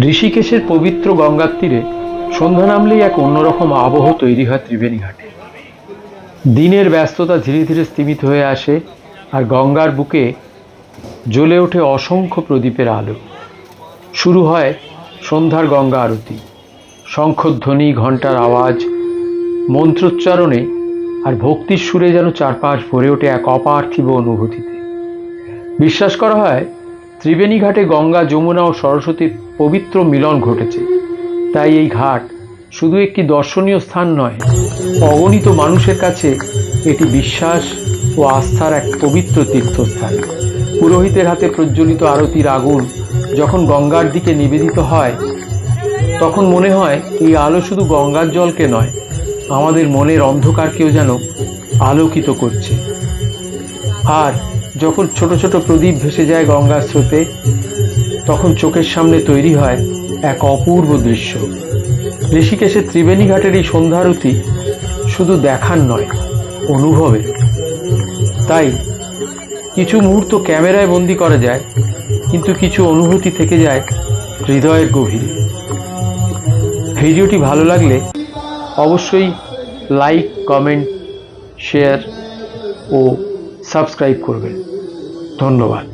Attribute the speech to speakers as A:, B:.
A: ঋষিকেশের পবিত্র গঙ্গার তীরে সন্ধ্যা নামলেই এক অন্যরকম আবহ তৈরি হয় ত্রিবেণী ঘাটে। দিনের ব্যস্ততা ধীরে ধীরে স্তিমিত হয়ে আসে, আর গঙ্গার বুকে জ্বলে ওঠে অসংখ্য প্রদীপের আলো। শুরু হয় সন্ধ্যার গঙ্গা আরতি। শঙ্খধ্বনি, ঘণ্টার আওয়াজ, মন্ত্রোচ্চারণে আর ভক্তির সুরে যেন চারপাশ ভরে ওঠে এক অপার্থিব অনুভূতিতে। বিশ্বাস করা হয় ত্রিবেণী ঘাটে গঙ্গা, যমুনা ও সরস্বতীর পবিত্র মিলন ঘটেছে। তাই এই ঘাট শুধু একটি দর্শনীয় স্থান নয়, অগণিত মানুষের কাছে এটি বিশ্বাস ও আস্থার এক পবিত্র তীর্থস্থান। পুরোহিতের হাতে প্রজ্বলিত আরতির আগুন যখন গঙ্গার দিকে নিবেদিত হয়, তখন মনে হয় এই আলো শুধু গঙ্গার জলকে নয়, আমাদের মনের অন্ধকারকেও যেন আলোকিত করছে। আর যখন ছোট ছোট প্রদীপ ভেসে যায় গঙ্গার স্রোতে, তখন চোখের সামনে তৈরি হয় এক অপূর্ব দৃশ্য। ঋষিকেশের ত্রিবেণী ঘাটের এই সন্ধ্যারতি শুধু দেখার নয়, অনুভবের। তাই কিছু মুহূর্ত ক্যামেরায় বন্দি করা যায়, কিন্তু কিছু অনুভূতি থেকে যায় হৃদয়ের গভীরে। ভিডিওটি ভালো লাগলে অবশ্যই লাইক, কমেন্ট, শেয়ার ও সাবস্ক্রাইব করবেন। ধন্যবাদ।